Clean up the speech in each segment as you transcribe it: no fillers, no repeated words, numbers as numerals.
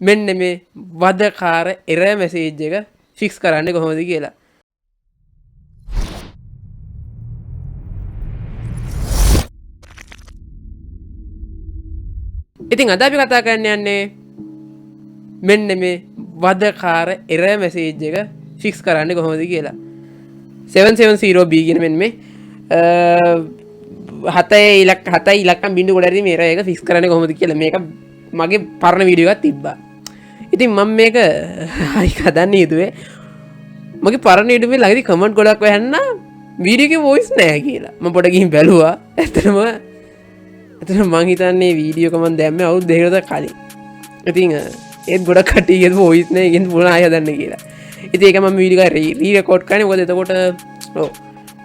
මෙන්න මේ වදකාර error message එක fix කරන්නේ කොහොමද කියලා. ඉතින් අද අපි කතා කරන්න යන්නේ මෙන්න මේ වදකාර error message එක fix කරන්නේ කොහොමද කියලා. 0xc00007b කියන මෙන්න මේ 7 ඉලක්කම් බිංදු කොටරදී මේ error එක fix කරන්නේ කොහොමද කියලා මේක මගේ පරණ වීඩියෝ එකක් තිබ්බා. ඉතින් මම මේක හරි හදන්න හිතුවේ මගේ පරණ වීඩියෝ එකේ ළඟදී කමෙන්ට් ගොඩක් වැහන්න වීඩියෝ එකේ වොයිස් නැහැ කියලා. මම පොඩ ගිහින් බැලුවා. ඇත්තටම මං හිතන්නේ වීඩියෝ එක මම දැම්මේ අවුරුදු දෙකකට කලින්. ඉතින් ඒත් ගොඩක් කට්ටියගේ වොයිස් නැහැ කියන පුරා ආය හදන්න කියලා. ඉතින් ඒක මම වීඩියෝ එක රීරෙකෝඩ් කරන්නේ මොකද එතකොට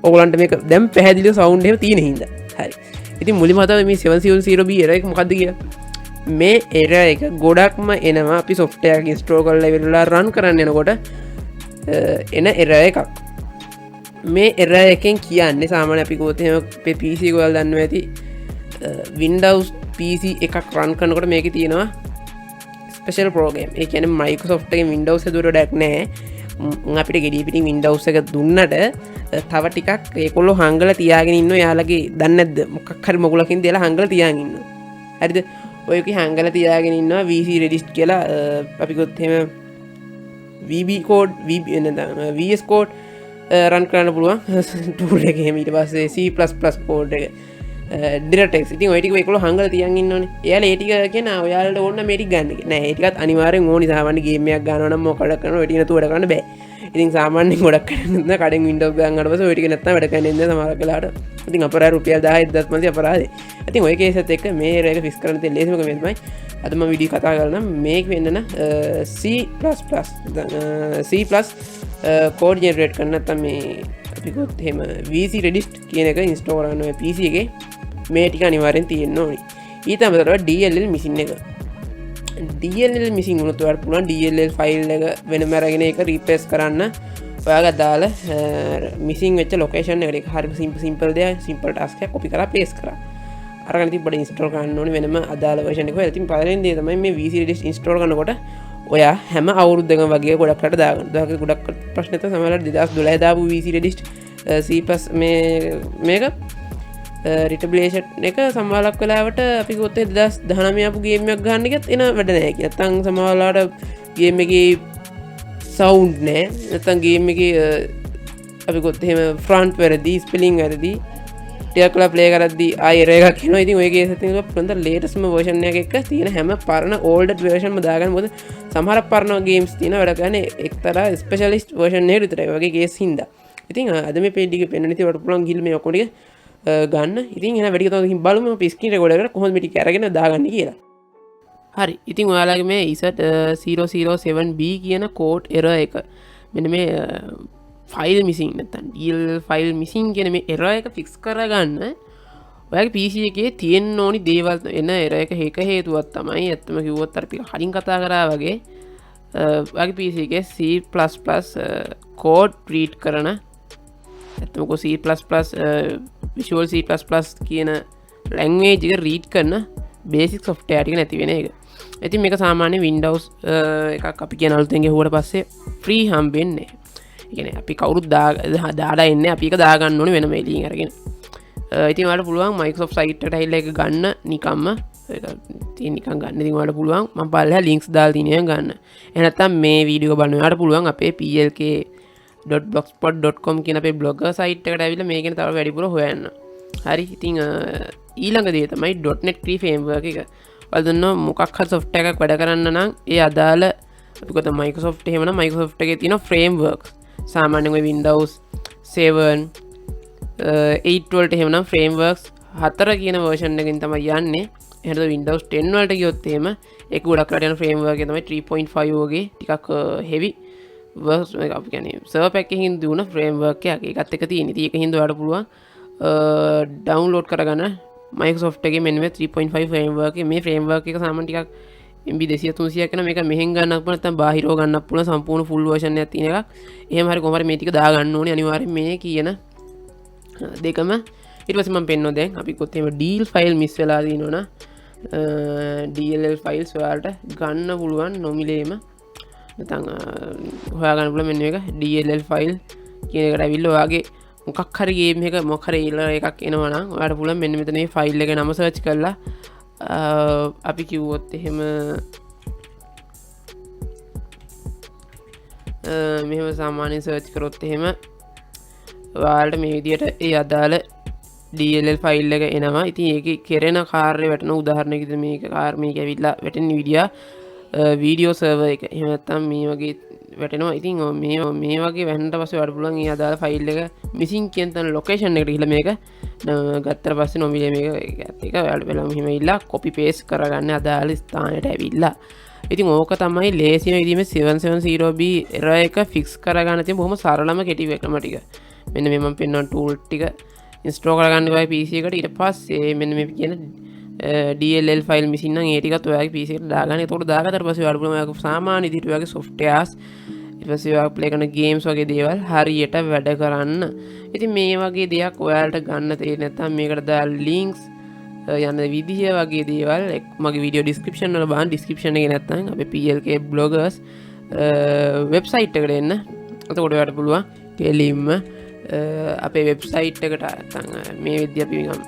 ඔයගොල්ලන්ට මේක දැන් පැහැදිලිව සවුන්ඩ් එහෙම තියෙන හින්දා. හරි. ඉතින් මුලින්ම හිතාවේ මේ 0xc000b error එක මොකද්ද කියලා. මේ error එක ගොඩක්ම එනවා අපි software එක install කරලා ඉවරලා run කරන්න යනකොට එන error එකක්. මේ error එකෙන් කියන්නේ සාමාන්‍ය අපි කිව්වොත් එහෙම අපේ PC එක ඔයාලා දන්නවා ඇති Windows PC එකක් run කරනකොට මේකේ තියෙනවා special program. ඒ කියන්නේ Microsoft එකේ Windows එක දුරට වැඩක් නැහැ. අපිට ගෙඩිය පිටින් Windows එක දුන්නට තව ටිකක් ඒකොල්ලෝ හංගලා තියාගෙන ඉන්නවා. යාළගේ දන්නේ නැද්ද මොකක් හරි මොකුලකින් දාලා හංගලා තියාගෙන ඉන්නවා. හරිද? ඔයකේ හංගලා තියාගෙන ඉන්නවා VC register කියලා අපි කිව්වොත් එහෙම VB code VS code run කරන්න පුළුවන් tool එකේ. එහෙම ඊට පස්සේ C++ code එක DirectX. ඉතින් ඔය ටික ඒකොල්ලෝ හංගලා තියන් ඉන්නෝනේ. එයාලා ඒ ටික කියන ඔයාලට ඕන නම් මේ ටික ගන්න කියලා. නෑ ඒ ටිකත් අනිවාර්යෙන් ඕනි. සාමාන්‍ය ගේම් එකක් ගන්නවා නම් මොකද කරනවා ඔය ටික නතුව වැඩ කරන්න බෑ. ඉතින් සාමාන්‍යයෙන් ගොඩක් කරන්නේ කඩෙන් Windows ගන්නවට පස්සේ ඔය ටික නැත්තම් වැඩ කරන්නේ නැහැ සමහර වෙලාවට. ඉතින් අපරාධ රුපියල් 10,000ක් මැදි අපරාධේ. ඉතින් ඔය කේසත් එක්ක මේ error එක fix කරන්න තියෙන ලේසිම ක්‍රමය තමයි අද මම වීඩියෝ කතා කරලා මේක වෙන්න C++ code generate කරන්න නැත්තම් මේ අපි කොත් එහෙම VC register කියන එක install කරන්න ඔය PC එකේ මේ ටික අනිවාර්යෙන් තියෙන්න ඕනි. ඊට අමතරව DLL missing එක. DLL missing වුණොත් ඔයාලට පුළුවන් DLL ෆයිල් එක වෙනම අරගෙන ඒක රීප්ලේස් කරන්න. ඔයාලා දාලා missing වෙච්ච location එකට හරි simple දෙයක් simple task එකක් copy කරලා paste කරා. අරගෙන තිබ්බට install කරන්න ඕනි වෙනම අදාළ version එක. ඉතින් පළවෙනි දේ තමයි මේ VC Redis install කරනකොට ඔයා හැම අවුරුද්දකම වගේ ගොඩක් රට දාගන්න. ගොඩක් ප්‍රශ්න නැත්නම් සමහරවිට 2012 දාපු VC Redis C+ මේක රිටබ්ලේෂන් එක සමහරක් වෙලාවට අපි කිව්වොත් 2019 ආපු ගේම් එකක් ගන්න එකත් එන වැඩ නැහැ කියලා. නැත්නම් සමහරවල්ලාට ගේම් එකේ සවුන්ඩ් නැහැ. නැත්නම් ගේම් එකේ අපි කිව්වොත් එහෙම ෆ්‍රන්ට් වැරදි, ස්පෙලිං වැරදි. ටිකක් වෙලා ප්ලේ කරද්දී ආයෙ error එකක් එනවා. ඉතින් ඔය කේස් එකෙන් පොන්ද ලේටස්ට්ම version එකක් එක්ක තියෙන හැම පරණ old version ම දාගන්න. මොකද සමහර පරණ games තියෙන වැඩ කරන්නේ එක්තරා specialist version එකකට විතරයි. වගේ කේස් හින්දා. ඉතින් අද මේ page එකේ පෙන්වන්න ඉතින් ඔයාලට පුළුවන් ගිහින් මේ ඔක්කොම ටික ගන්න. ඉතින් එන වැඩි කතාවක් ගිහින් බලමු අපි ස්ක්‍රීන් රෙකෝඩර් එකට කොහොමද මේ ටික අරගෙන දාගන්නේ කියලා. හරි. ඉතින් ඔයාලගේ මේ ISAT007b කියන code error එක මෙන්න මේ ෆයිල් මිසින් නැත්තම් DL ෆයිල් මිසින් කියන මේ error එක fix කරගන්න ඔයාගේ PC එකේ තියෙන්න ඕනි දේවල් එන error එක හේතුවක් තමයි ඇත්තම කිව්වොත් අර අපි කලින් කතා කරා වගේ ඔයාගේ PC එකේ C++ code read කරන ඇත්තම C++ Visual C++ කියන language එක read කරන basic software ටික නැති වෙන එක. ඉතින් මේක සාමාන්‍ය Windows එකක් අපි කියන අලුතෙන් ගෙහුවට පස්සේ free හම්බෙන්නේ. කියන්නේ අපි කවුරුත් දාලා ඉන්නේ අපි එක දාගන්න ඕනේ වෙනම එලියෙන් අරගෙන. ඉතින් ඔයාලට පුළුවන් Microsoft site එකට ඇවිල්ලා ඒක ගන්න නිකම්ම ඒක තියෙන නිකන් ගන්න. ඉතින් ඔයාලට පුළුවන් මම පල්ලෙහා links දාලා තියෙනවා ගන්න. එහෙ නැත්නම් මේ වීඩියෝ එක බලන ඔයාලට පුළුවන් අපේ plk.blogspot.com කියන අපේ blogger site එකට ඇවිල්ලා මේක ගැන තව වැඩිපුර හොයන්න. හරි. ඉතින් ඊළඟ දේ තමයි .NET Core framework එක. ඔයාලා දන්නවා මොකක් හරි software එකක් වැඩ කරන්න නම් ඒ අදාළ අපි කොහොමද Microsoft එහෙමනම් Microsoft එකේ තියෙන frameworks සාමාන්‍යයෙන් ඔය Windows 7 8 වලට එහෙමනම් frameworks 4 කියන version එකකින් තමයි යන්නේ. එහෙනම් Windows 10 වලට ගියොත් එහෙම ඒක ගොඩක් රට යන framework එක තමයි 3.5 වගේ ටිකක් heavy works එක අපි කියන්නේ server pack එකකින් දුන framework එකක් ඒකත් එක තියෙන. ඉතින් ඒකින් ඔයාලට පුළුවන් download කරගන්න Microsoft එකේ මෙන්න මේ 3.5 framework එක. මේ framework එක සාමාන්‍ය ටිකක් MB 200-300ක් යන මේක මෙහෙන් ගන්නත් පුළුවන් නැත්නම් බාහිරව ගන්නත් පුළුවන් සම්පූර්ණ full version එකක් තියෙන එකක්. එහෙම හරි කොහොම හරි මේ ටික දාගන්න ඕනේ අනිවාර්යෙන් මේ කියන දෙකම. ඊට පස්සේ මම පෙන්නනවා දැන් අපි කොත් එහෙම dill file miss වෙලා දිනවනම් DLL ෆයිල්ස් ඔයාලට ගන්න පුළුවන් නොමිලේම නැත්නම් හොයාගන්න පුළුවන් මෙන්න මේක DLL ෆයිල් කියන එකට ඇවිල්ලා ඔයාගේ මොකක් හරි ගේම් එක මොකක් හරි එරර් එකක් එනවා නම් ඔයාලට පුළුවන් මෙන්න මෙතන මේ ෆයිල් එක නම සර්ච් කරලා අපි කිව්වොත් එහෙම මෙහෙම සාමාන්‍යයෙන් සර්ච් කරොත් එහෙම ඔයාලට මේ විදියට ඒ අදාළ DLL ෆයිල් එක එනවා. ඉතින් ඒකේ කෙරෙන කාර්ය වැටෙන උදාහරණයක විදිහට මේක කාර්මික ඇවිල්ලා වැටෙන වීඩියෝ සර්වර් එක. එහෙම නැත්නම් මේ වගේ වැටෙනවා. ඉතින් මේ වගේ වැහෙන්නට පස්සේ ඔයාලට පුළුවන් මේ අදාළ ෆයිල් එක මිසින් කියන තැන ලොකේෂන් එකට ගිහලා මේක ගත්තට පස්සේ නොමිලේ මේක ඔයාලට වෙලාව මෙහෙම ඉල්ලා කොපි පේස්ට් කරගන්න අදාළ ස්ථානයට ඇවිල්ලා. ඉතින් ඕක තමයි ලේසියම විදිහේ 770B error එක ෆික්ස් කරගන්න තියෙන බොහොම සරලම කෙටි ක්‍රම ටික. මෙන්න මේ මම පෙන්නන ටූල් ටික ඉන්ස්ටෝල් කරගන්න ඔයගේ PC එකට. ඊට පස්සේ මෙන්න මේ කියන DLL ෆයිල් මිසින් නම් ඒ ටිකත් ඔයාගේ PC එකට දාගන්න. ඒකට දාගත්තට පස්සේ ඔයාලට පුළුවන් ඔයාගේ සාමාන්‍ය විදිහට ඔයාගේ softwares ඊට පස්සේ ඔයාලා ප්ලේ කරන ගේම්ස් වගේ දේවල් හරියට වැඩ කරන්න. ඉතින් මේ වගේ දෙයක් ඔයාලට ගන්න තේරෙන්නේ නැත්නම් මේකට දාලා links යන විදිහ වගේ දේවල් මගේ වීඩියෝ ඩිස්ක්‍රිප්ෂන් වල බලන්න. ඩිස්ක්‍රිප්ෂන් එකේ නැත්නම් අපේ PLK bloggers වෙබ්සයිට් එකට එන්න. එතකොට ඔයාලට පුළුවන් කෙලින්ම අපේ වෙබ්සයිට් එකට නැත්නම් මේ විදිහ අපි නිකම්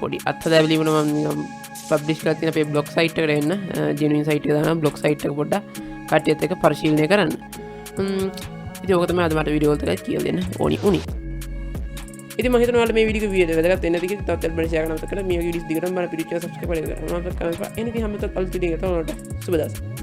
පොඩි අත්දැකීමක් මම පබ්ලිෂ් කරලා තියෙන අපේ බ්ලොග් සයිට් එකට එන්න. ජෙනුයින් සයිට් එක දානවා. බ්ලොග් සයිට් එක පොඩ්ඩක් කට්ටියත් එක්ක පරිශීලනය කරන්න. ඉතින් ඕක තමයි අද මට වීඩියෝ වලට කියලා දෙන්න ඕනි උනේ. ඉතින් මම හිතනවා ඔයාලට මේ වීඩියෝ වැදගත් වෙන්න ඇති කියලා. තවත් බඩ ෂෙයා කරන්න මතක කරලා මේ වීඩියෝස් දිගටම බලන්න පිළිච්චා සබ්ස්ක්‍රයිබ් කරගන්න. මම කමෙන්ට් කරා එනිදී හැමෝටම අලුත් වීඩියෝ එකක් තවලට සුබ දවසක්.